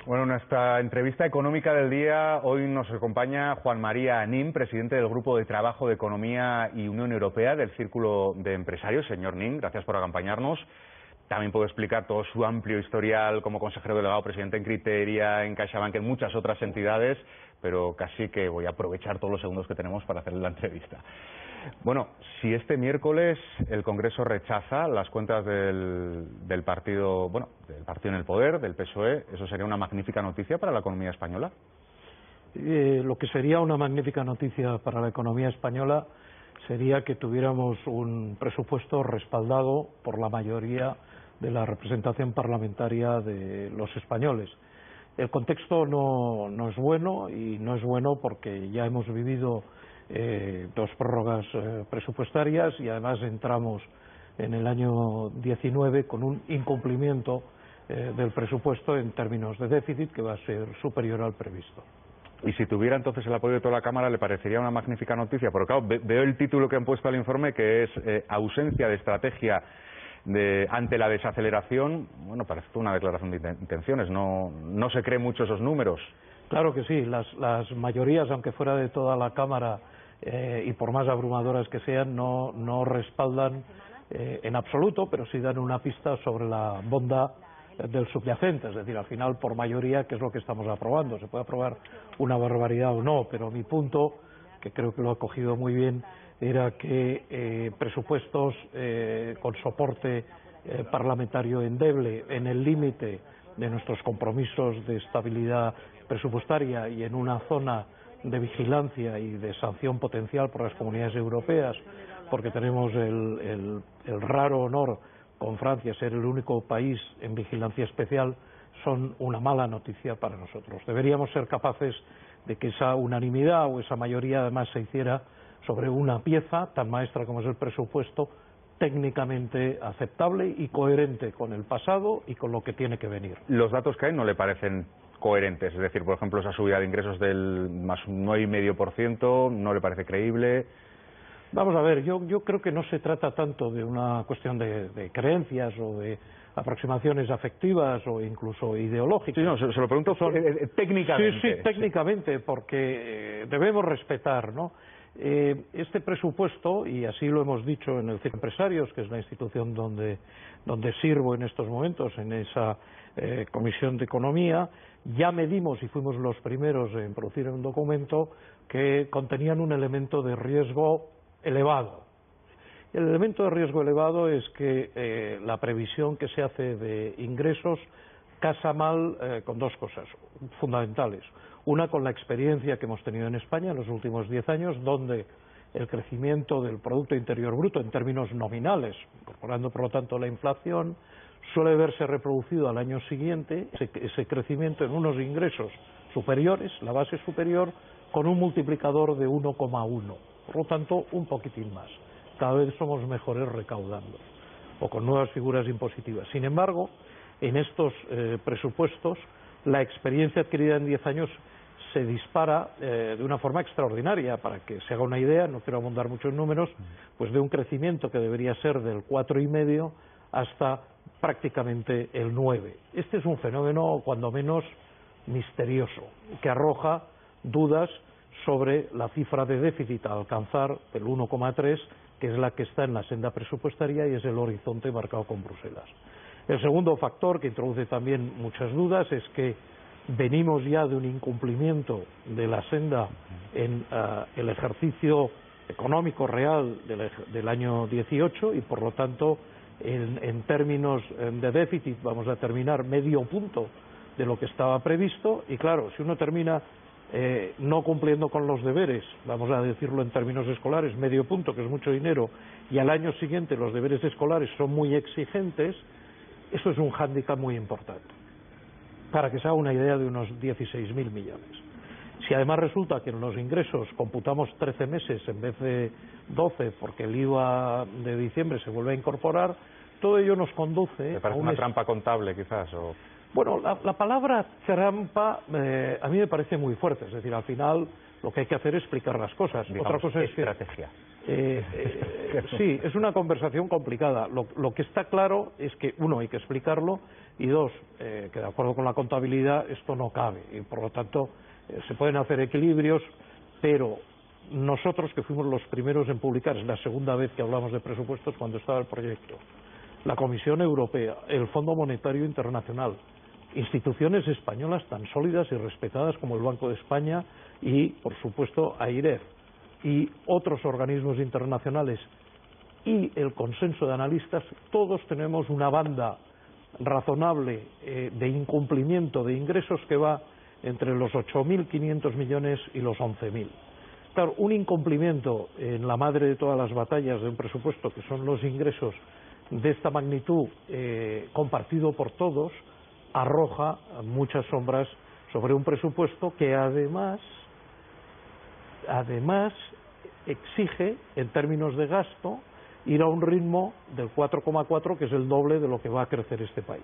Bueno, en nuestra entrevista económica del día hoy nos acompaña Juan María Nin, presidente del Grupo de Trabajo de Economía y Unión Europea del Círculo de Empresarios. Señor Nin, gracias por acompañarnos. También puedo explicar todo su amplio historial como consejero delegado, presidente en Criteria, en CaixaBank, en muchas otras entidades, pero casi que voy a aprovechar todos los segundos que tenemos para hacerle la entrevista. Bueno, si este miércoles el Congreso rechaza las cuentas del partido, del partido en el poder, del PSOE, ¿eso sería una magnífica noticia para la economía española? Lo que sería una magnífica noticia para la economía española sería que tuviéramos un presupuesto respaldado por la mayoría de la representación parlamentaria de los españoles. El contexto no es bueno, y no es bueno porque ya hemos vivido dos prórrogas presupuestarias y además entramos en el año 19 con un incumplimiento del presupuesto en términos de déficit que va a ser superior al previsto. Y si tuviera entonces el apoyo de toda la Cámara, ¿le parecería una magnífica noticia? Porque claro, veo el título que han puesto al informe, que es ausencia de estrategia ante la desaceleración. Bueno, parece una declaración de intenciones, no se creen mucho esos números. Claro que sí, las mayorías, aunque fuera de toda la Cámara y por más abrumadoras que sean, no respaldan en absoluto, pero sí dan una pista sobre la bondad del subyacente. Es decir, al final, por mayoría, ¿qué es lo que estamos aprobando? Se puede aprobar una barbaridad o no, pero mi punto, que creo que lo ha cogido muy bien, era que presupuestos con soporte parlamentario endeble, en el límite de nuestros compromisos de estabilidad presupuestaria y en una zona de vigilancia y de sanción potencial por las comunidades europeas, porque tenemos el raro honor con Francia ser el único país en vigilancia especial, son una mala noticia para nosotros. Deberíamos ser capaces de que esa unanimidad o esa mayoría además se hiciera sobre una pieza tan maestra como es el presupuesto, técnicamente aceptable y coherente con el pasado y con lo que tiene que venir. Los datos que hay no le parecen coherentes, es decir, por ejemplo, esa subida de ingresos del más 9,5%, ¿no le parece creíble? Vamos a ver, yo creo que no se trata tanto de una cuestión de creencias o de aproximaciones afectivas o incluso ideológicas. Sí, no, se lo pregunto técnicamente. Sí, técnicamente, porque debemos respetar, ¿no? Este presupuesto, y así lo hemos dicho en el Círculo de Empresarios, que es la institución donde sirvo en estos momentos, en esa Comisión de Economía, ya medimos y fuimos los primeros en producir un documento que contenían un elemento de riesgo elevado. El elemento de riesgo elevado es que la previsión que se hace de ingresos casa mal con dos cosas fundamentales. Una, con la experiencia que hemos tenido en España en los últimos 10 años, donde el crecimiento del Producto Interior Bruto en términos nominales, incorporando por lo tanto la inflación, suele verse reproducido al año siguiente, ese crecimiento en unos ingresos superiores, la base superior, con un multiplicador de 1,1. Por lo tanto, un poquitín más. Cada vez somos mejores recaudando, o con nuevas figuras impositivas. Sin embargo, en estos presupuestos, la experiencia adquirida en 10 años se dispara de una forma extraordinaria. Para que se haga una idea, no quiero abundar mucho en números, pues de un crecimiento que debería ser del 4,5 hasta prácticamente el 9. Este es un fenómeno, cuando menos, misterioso, que arroja dudas sobre la cifra de déficit a alcanzar, el 1,3, que es la que está en la senda presupuestaria y es el horizonte marcado con Bruselas. El segundo factor, que introduce también muchas dudas, es que venimos ya de un incumplimiento de la senda en el ejercicio económico real del año 18 y por lo tanto en términos de déficit vamos a terminar medio punto de lo que estaba previsto y claro, si uno termina no cumpliendo con los deberes, vamos a decirlo en términos escolares, medio punto, que es mucho dinero, y al año siguiente los deberes escolares son muy exigentes, eso es un hándicap muy importante. Para que se haga una idea, de unos 16.000 millones. Si además resulta que en los ingresos computamos 13 meses en vez de 12, porque el IVA de diciembre se vuelve a incorporar, todo ello nos conduce... ¿Me parece una trampa contable, quizás? O... Bueno, la palabra trampa a mí me parece muy fuerte. Es decir, al final lo que hay que hacer es explicar las cosas. Digamos, otra cosa es estrategia. Sí, es una conversación complicada. Lo que está claro es que, uno, hay que explicarlo, y dos, que de acuerdo con la contabilidad esto no cabe y por lo tanto se pueden hacer equilibrios, pero nosotros, que fuimos los primeros en publicar, es la segunda vez que hablamos de presupuestos cuando estaba el proyecto, la Comisión Europea, el Fondo Monetario Internacional, instituciones españolas tan sólidas y respetadas como el Banco de España y, por supuesto, AIREF, y otros organismos internacionales y el consenso de analistas, todos tenemos una banda razonable de incumplimiento de ingresos que va entre los 8.500 millones y los 11.000. Claro, un incumplimiento en la madre de todas las batallas de un presupuesto, que son los ingresos de esta magnitud compartido por todos, arroja muchas sombras sobre un presupuesto que además exige, en términos de gasto, ir a un ritmo del 4,4, que es el doble de lo que va a crecer este país.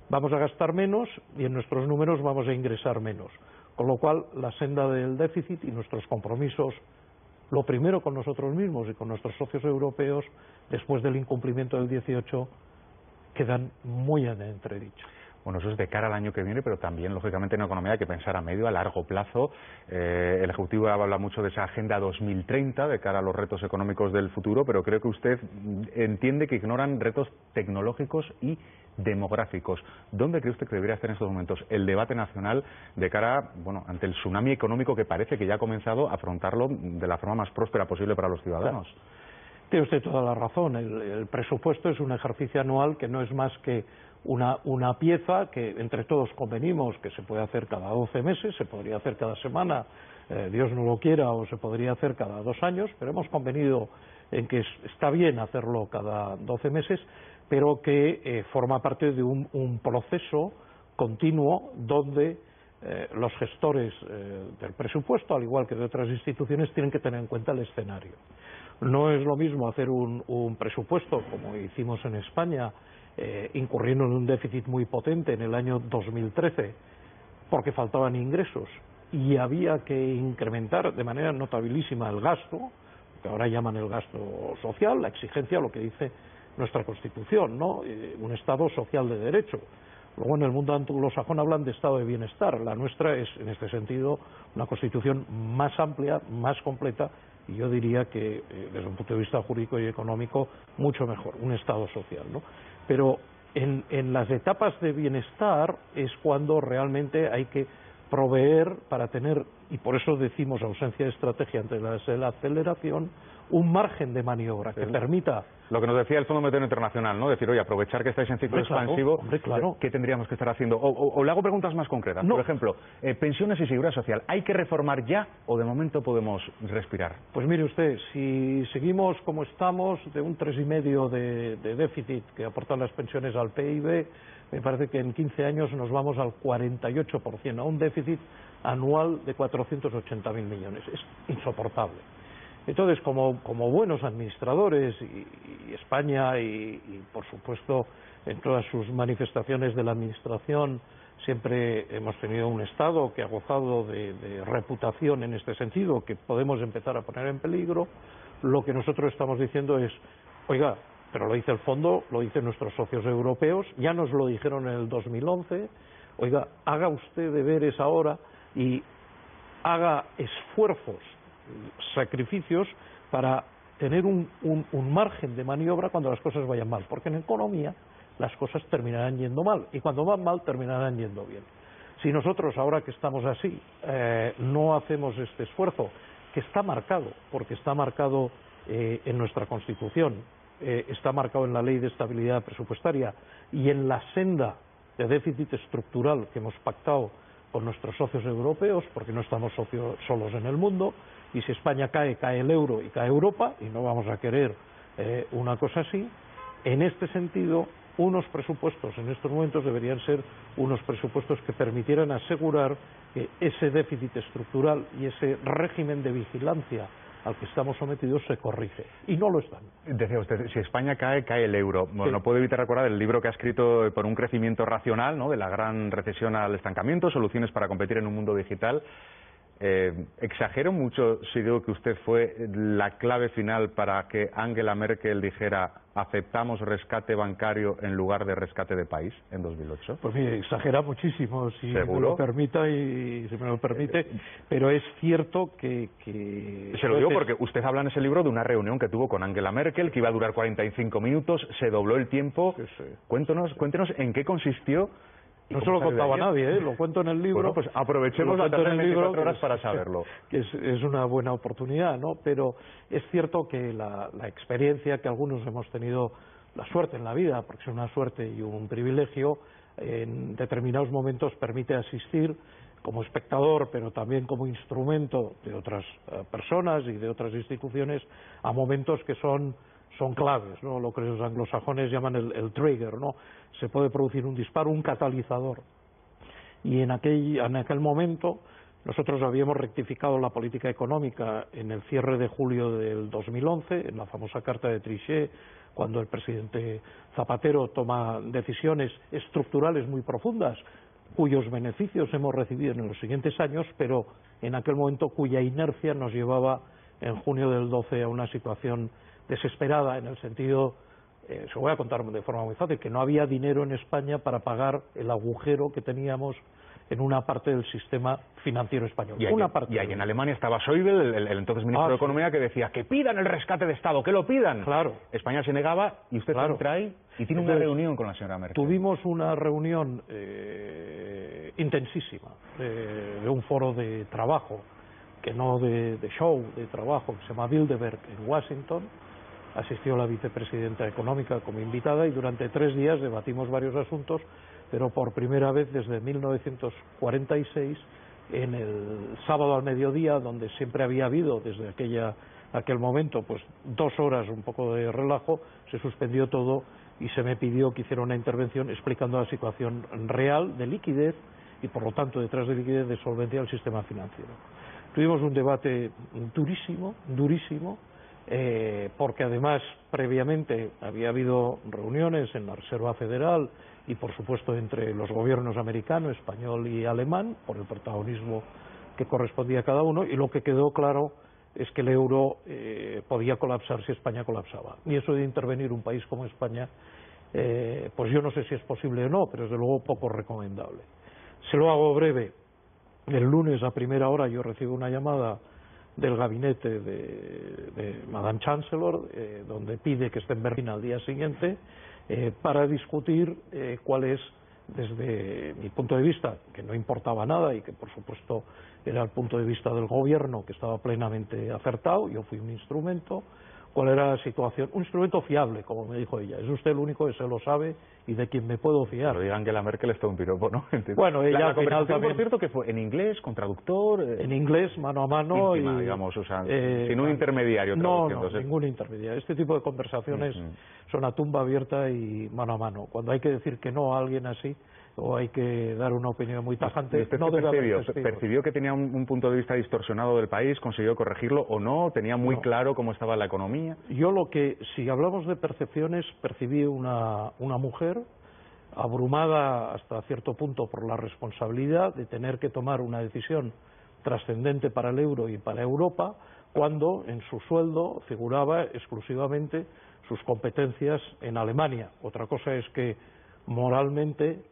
Vamos a gastar menos y en nuestros números vamos a ingresar menos. Con lo cual, la senda del déficit y nuestros compromisos, lo primero con nosotros mismos y con nuestros socios europeos, después del incumplimiento del 18, quedan muy en entredicho. Bueno, eso es de cara al año que viene, pero también, lógicamente, en economía hay que pensar a medio, a largo plazo. El Ejecutivo habla mucho de esa Agenda 2030, de cara a los retos económicos del futuro, pero creo que usted entiende que ignoran retos tecnológicos y demográficos. ¿Dónde cree usted que debería estar en estos momentos el debate nacional de cara, bueno, ante el tsunami económico que parece que ya ha comenzado a afrontarlo de la forma más próspera posible para los ciudadanos? Claro. Tiene usted toda la razón. El presupuesto es un ejercicio anual que no es más que una pieza que entre todos convenimos que se puede hacer cada 12 meses, se podría hacer cada semana, Dios no lo quiera, o se podría hacer cada 2 años, pero hemos convenido en que está bien hacerlo cada 12 meses, pero que forma parte de un proceso continuo donde los gestores del presupuesto, al igual que de otras instituciones, tienen que tener en cuenta el escenario. No es lo mismo hacer un presupuesto, como hicimos en España, incurriendo en un déficit muy potente en el año 2013, porque faltaban ingresos y había que incrementar de manera notabilísima el gasto, que ahora llaman el gasto social, la exigencia, lo que dice nuestra Constitución, ¿no? Un Estado social de derecho. Luego en el mundo anglosajón hablan de Estado de bienestar. La nuestra es, en este sentido, una Constitución más amplia, más completa, y yo diría que, desde un punto de vista jurídico y económico, mucho mejor, un Estado social, ¿no? Pero en las etapas de bienestar es cuando realmente hay que proveer para tener, y por eso decimos ausencia de estrategia ante la aceleración, un margen de maniobra que permita... Lo que nos decía el Fondo Monetario Internacional, ¿no? Decir, oye, aprovechar que estáis en ciclo expansivo, claro. ¿Qué tendríamos que estar haciendo? O le hago preguntas más concretas. No. Por ejemplo, pensiones y seguridad social, ¿hay que reformar ya o de momento podemos respirar? Pues mire usted, si seguimos como estamos, de un 3,5 de déficit que aportan las pensiones al PIB, me parece que en 15 años nos vamos al 48%, a un déficit anual de 480.000 millones. Es insoportable. Entonces, como buenos administradores, y España y, por supuesto, en todas sus manifestaciones de la administración, siempre hemos tenido un Estado que ha gozado de reputación en este sentido, que podemos empezar a poner en peligro, lo que nosotros estamos diciendo es, oiga, pero lo dice el Fondo, lo dicen nuestros socios europeos, ya nos lo dijeron en el 2011, oiga, haga usted deberes ahora y haga esfuerzos, sacrificios para tener un margen de maniobra cuando las cosas vayan mal, porque en economía las cosas terminarán yendo mal y cuando van mal terminarán yendo bien. Si nosotros, ahora que estamos así, no hacemos este esfuerzo, que está marcado, porque está marcado en nuestra Constitución, está marcado en la Ley de Estabilidad Presupuestaria y en la senda de déficit estructural que hemos pactado con nuestros socios europeos, porque no estamos solos en el mundo, y si España cae, cae el euro y cae Europa, y no vamos a querer una cosa así. En este sentido, unos presupuestos en estos momentos deberían ser unos presupuestos que permitieran asegurar que ese déficit estructural y ese régimen de vigilancia al que estamos sometidos se corrige, y no lo están. Decía usted, si España cae, cae el euro. Bueno, sí. No puedo evitar recordar el libro que ha escrito por un crecimiento racional, ¿no?, de la gran recesión al estancamiento, soluciones para competir en un mundo digital. ¿Exagero mucho si digo que usted fue la clave final para que Angela Merkel dijera aceptamos rescate bancario en lugar de rescate de país en 2008? Pues mire, exagera muchísimo, si ¿Seguro? me lo permita y si me lo permite, pero es cierto que se lo digo porque usted habla en ese libro de una reunión que tuvo con Angela Merkel que iba a durar 45 minutos, se dobló el tiempo. Sí, sí. Cuéntenos en qué consistió. No se lo contaba nadie, lo cuento en el libro. Bueno, pues aprovechemos la tarde de 24 horas para saberlo. Que es una buena oportunidad, ¿no? Pero es cierto que la experiencia que algunos hemos tenido, la suerte en la vida, porque es una suerte y un privilegio, en determinados momentos permite asistir como espectador, pero también como instrumento de otras personas y de otras instituciones a momentos que son claves, ¿no? Lo que los anglosajones llaman el trigger, ¿no? Se puede producir un disparo, un catalizador. Y en aquel momento nosotros habíamos rectificado la política económica en el cierre de julio del 2011, en la famosa carta de Trichet, cuando el presidente Zapatero toma decisiones estructurales muy profundas, cuyos beneficios hemos recibido en los siguientes años, pero en aquel momento cuya inercia nos llevaba en junio del 12 a una situación desesperada, en el sentido, se lo voy a contar de forma muy fácil, que no había dinero en España para pagar el agujero que teníamos en una parte del sistema financiero español. Y ahí en Alemania estaba Schäuble, el entonces ministro de Economía, que decía que pidan el rescate de Estado, que lo pidan. Claro. España se negaba y usted entra ahí y tiene una reunión con la señora Merkel. Tuvimos una reunión intensísima de un foro de trabajo, que no de show, de trabajo, que se llama Bilderberg en Washington. Asistió la vicepresidenta económica como invitada y durante 3 días debatimos varios asuntos, pero por primera vez desde 1946, en el sábado al mediodía, donde siempre había habido desde aquel momento pues 2 horas un poco de relajo, se suspendió todo y se me pidió que hiciera una intervención explicando la situación real de liquidez y por lo tanto detrás de liquidez de solvencia del sistema financiero. Tuvimos un debate durísimo, porque además previamente había habido reuniones en la Reserva Federal y por supuesto entre los gobiernos americano, español y alemán por el protagonismo que correspondía a cada uno, y lo que quedó claro es que el euro podía colapsar si España colapsaba, y eso de intervenir un país como España pues yo no sé si es posible o no, pero desde luego poco recomendable. Se lo hago breve. El lunes a primera hora yo recibo una llamada del gabinete de Madame Chancellor, donde pide que esté en Berlín al día siguiente para discutir cuál es, desde mi punto de vista, que no importaba nada y que por supuesto era el punto de vista del gobierno, que estaba plenamente acertado, yo fui un instrumento, cuál era la situación, un instrumento fiable, como me dijo ella. Es usted el único que se lo sabe y de quien me puedo fiar. Pero digan que la Merkel es todo un piropo, ¿no? Bueno, ella la al final también, por cierto, que fue en inglés, con traductor... en inglés, mano a mano, íntima, y digamos, o sea, sin un intermediario. No, ningún intermediario. Este tipo de conversaciones son a tumba abierta y mano a mano. Cuando hay que decir que no a alguien así, o hay que dar una opinión muy tajante, no debe haber testigos. ¿Percibió que tenía un punto de vista distorsionado del país? ¿Consiguió corregirlo o no? ¿Tenía muy claro cómo estaba la economía? Yo si hablamos de percepciones, percibí una mujer abrumada hasta cierto punto por la responsabilidad de tener que tomar una decisión trascendente para el euro y para Europa, cuando en su sueldo figuraba exclusivamente sus competencias en Alemania. Otra cosa es que moralmente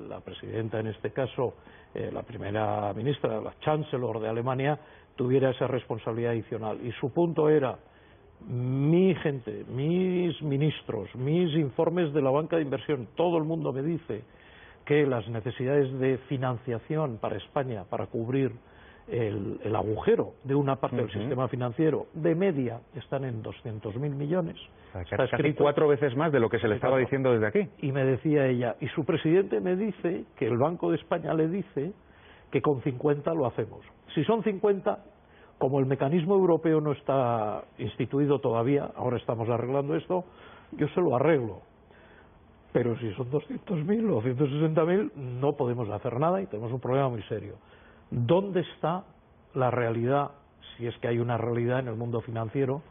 la presidenta, en este caso la primera ministra, la Chancellor de Alemania, tuviera esa responsabilidad adicional, y su punto era: mi gente, mis ministros, mis informes de la banca de inversión, todo el mundo me dice que las necesidades de financiación para España, para cubrir el agujero de una parte del sistema financiero, de media están en 200.000 millones. Está casi 4 veces más de lo que se le estaba diciendo desde aquí. Y me decía ella, y su presidente me dice que el Banco de España le dice que con 50 lo hacemos. Si son 50, como el mecanismo europeo no está instituido todavía, ahora estamos arreglando esto, yo se lo arreglo. Pero si son 200.000 o 160.000, no podemos hacer nada y tenemos un problema muy serio. ¿Dónde está la realidad, si es que hay una realidad en el mundo financiero?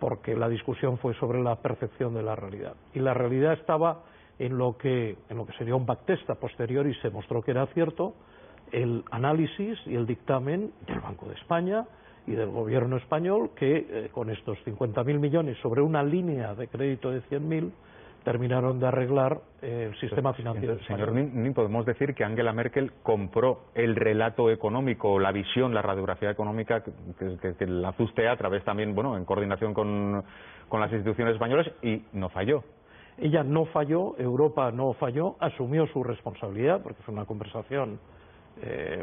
Porque la discusión fue sobre la percepción de la realidad. Y la realidad estaba en lo que sería un backtest a posteriori, se mostró que era cierto, el análisis y el dictamen del Banco de España y del Gobierno español, que con estos 50.000 millones sobre una línea de crédito de 100.000 terminaron de arreglar el sistema financiero español. Señor Nin, podemos decir que Angela Merkel compró el relato económico, la visión, la radiografía económica que la hace usted a través también, bueno, en coordinación con las instituciones españolas, y no falló. Ella no falló, Europa no falló, asumió su responsabilidad, porque fue una conversación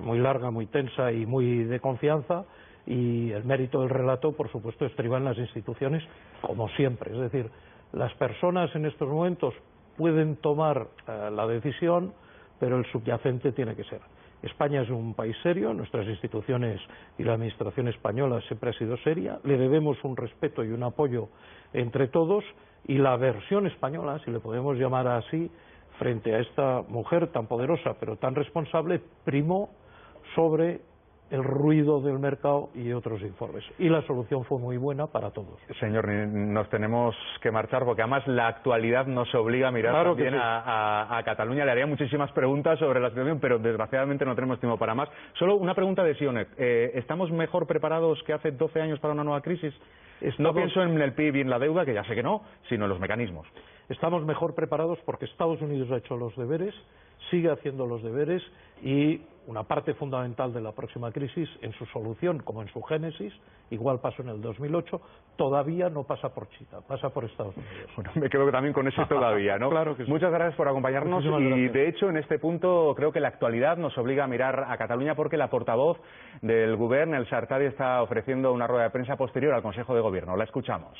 muy larga, muy tensa y muy de confianza, y el mérito del relato, por supuesto, estriba en las instituciones, como siempre. Es decir, las personas en estos momentos pueden tomar la decisión, pero el subyacente tiene que ser. España es un país serio, nuestras instituciones y la administración española siempre ha sido seria, le debemos un respeto y un apoyo entre todos, y la versión española, si le podemos llamar así, frente a esta mujer tan poderosa pero tan responsable, primó sobre el ruido del mercado y otros informes. Y la solución fue muy buena para todos. Señor, nos tenemos que marchar porque además la actualidad nos obliga a mirar también a Cataluña. Le haría muchísimas preguntas sobre la situación, pero desgraciadamente no tenemos tiempo para más. Solo una pregunta de Sionek. ¿Estamos mejor preparados que hace 12 años para una nueva crisis? No pienso en el PIB y en la deuda, que ya sé que no, sino en los mecanismos. Estamos mejor preparados porque Estados Unidos ha hecho los deberes, sigue haciendo los deberes, y una parte fundamental de la próxima crisis, en su solución como en su génesis, igual pasó en el 2008, todavía no pasa por China, pasa por Estados Unidos. Bueno, me quedo también con eso todavía, ¿no? Claro que sí. Muchas gracias por acompañarnos y, de hecho, en este punto creo que la actualidad nos obliga a mirar a Cataluña, porque la portavoz del Govern, el Sartadi, está ofreciendo una rueda de prensa posterior al Consejo de Gobierno. La escuchamos.